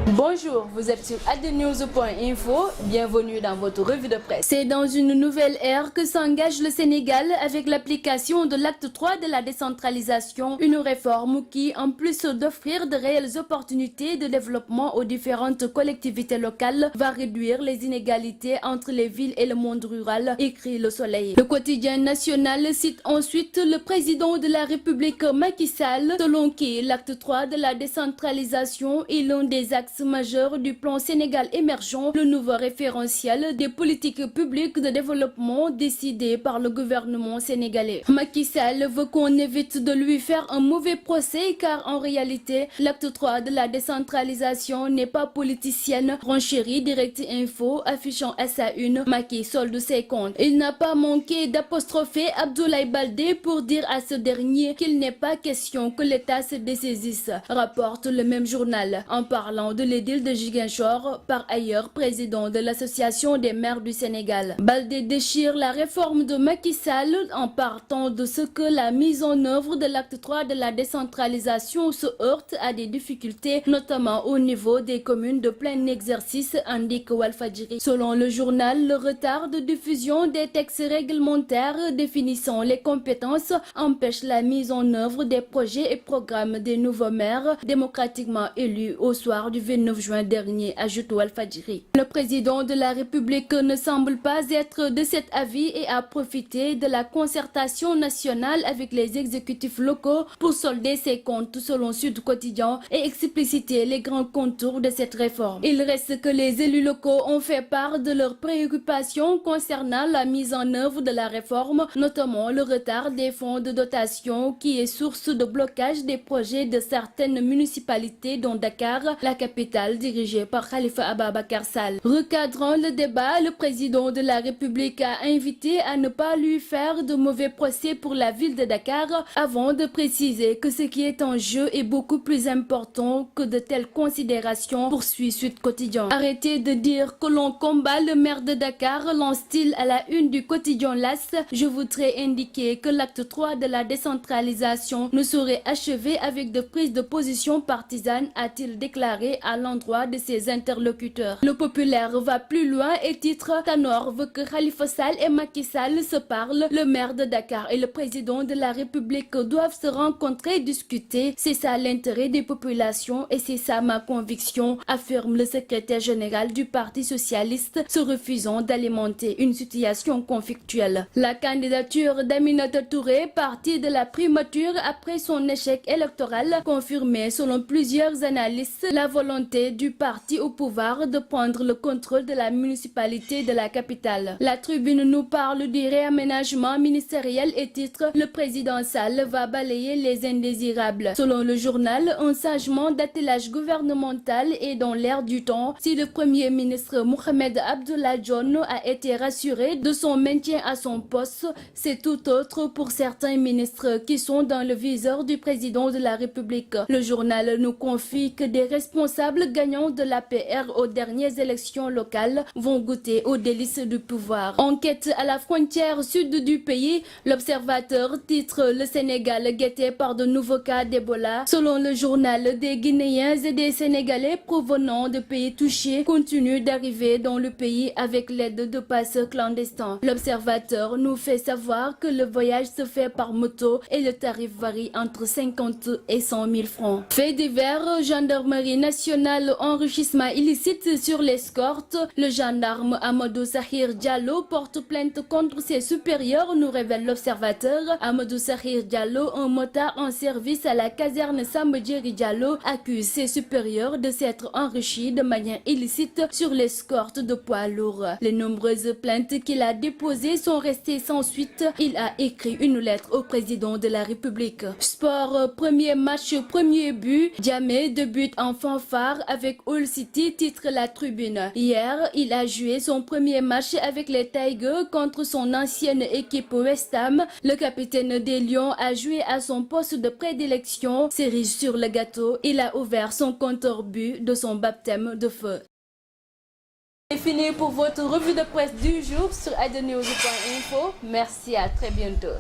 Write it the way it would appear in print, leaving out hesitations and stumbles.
Bonjour, vous êtes sur adenews.info, bienvenue dans votre revue de presse. C'est dans une nouvelle ère que s'engage le Sénégal avec l'application de l'acte 3 de la décentralisation, une réforme qui, en plus d'offrir de réelles opportunités de développement aux différentes collectivités locales, va réduire les inégalités entre les villes et le monde rural, écrit Le Soleil. Le quotidien national cite ensuite le président de la République Macky Sall, selon qui l'acte 3 de la décentralisation est l'un des axes majeur du plan Sénégal émergent, le nouveau référentiel des politiques publiques de développement décidé par le gouvernement sénégalais. Macky Sall veut qu'on évite de lui faire un mauvais procès car en réalité, l'acte 3 de la décentralisation n'est pas politicienne, renchérit Direct Info affichant à sa une Macky solde ses comptes. Il n'a pas manqué d'apostropher Abdoulaye Baldé pour dire à ce dernier qu'il n'est pas question que l'État se dessaisisse, rapporte le même journal en parlant de l'édile de Ziguinchor, par ailleurs président de l'association des maires du Sénégal. Baldé déchire la réforme de Macky Sall en partant de ce que la mise en œuvre de l'acte 3 de la décentralisation se heurte à des difficultés, notamment au niveau des communes de plein exercice, indique Walfadjri. Selon le journal, le retard de diffusion des textes réglementaires définissant les compétences empêche la mise en œuvre des projets et programmes des nouveaux maires démocratiquement élus au soir du 29 juin dernier, ajoute Walfadjri. Le président de la République ne semble pas être de cet avis et a profité de la concertation nationale avec les exécutifs locaux pour solder ses comptes selon Sud Quotidien et expliciter les grands contours de cette réforme. Il reste que les élus locaux ont fait part de leurs préoccupations concernant la mise en œuvre de la réforme, notamment le retard des fonds de dotation qui est source de blocage des projets de certaines municipalités dont Dakar, la capitale dirigée par Khalifa Ababacar Sall. Recadrant le débat, le président de la République a invité à ne pas lui faire de mauvais procès pour la ville de Dakar avant de préciser que ce qui est en jeu est beaucoup plus important que de telles considérations, poursuit Sud Quotidien. Arrêtez de dire que l'on combat le maire de Dakar, lance-t-il à la une du quotidien L'As. Je voudrais indiquer que l'acte 3 de la décentralisation ne saurait achever avec de prises de position partisanes, a-t-il déclaré à l'endroit de ses interlocuteurs. Le populaire va plus loin et titre Tanor veut que Khalifa Sall et Macky Sall se parlent. Le maire de Dakar et le président de la République doivent se rencontrer et discuter. C'est ça l'intérêt des populations et c'est ça ma conviction, affirme le secrétaire général du Parti socialiste, se refusant d'alimenter une situation conflictuelle. La candidature d'Aminata Touré, partie de la primature après son échec électoral, confirmée selon plusieurs analystes la volonté du parti au pouvoir de prendre le contrôle de la municipalité de la capitale. La tribune nous parle du réaménagement ministériel et titre Le président Sall va balayer les indésirables. Selon le journal, un changement d'attelage gouvernemental est dans l'air du temps. Si le premier ministre Mohamed Abdullah Dionne a été rassuré de son maintien à son poste, c'est tout autre pour certains ministres qui sont dans le viseur du président de la République. Le journal nous confie que des responsables gagnants de l'APR aux dernières élections locales vont goûter aux délices du pouvoir. Enquête à la frontière sud du pays, l'Observateur titre Le Sénégal guetté par de nouveaux cas d'Ebola. Selon le journal, des Guinéens et des Sénégalais provenant de pays touchés continuent d'arriver dans le pays avec l'aide de passeurs clandestins. L'Observateur nous fait savoir que le voyage se fait par moto et le tarif varie entre 50 et 100 000 francs. Fait divers, gendarmerie nationale, enrichissement illicite sur l'escorte. Le gendarme Amadou Sahir Diallo porte plainte contre ses supérieurs, nous révèle l'Observateur. Amadou Sahir Diallo, un motard en service à la caserne Sambadjeri Diallo, accuse ses supérieurs de s'être enrichis de manière illicite sur l'escorte de poids lourds. Les nombreuses plaintes qu'il a déposées sont restées sans suite. Il a écrit une lettre au président de la République. Sport, premier match, premier but. Diamé débute en fanfare avec Hull City, titre la tribune. Hier, il a joué son premier match avec les Tigers contre son ancienne équipe West Ham. Le capitaine des Lions a joué à son poste de prédilection. Cerise sur le gâteau, il a ouvert son compteur but de son baptême de feu. C'est fini pour votre revue de presse du jour sur adenews.info. Merci, à très bientôt.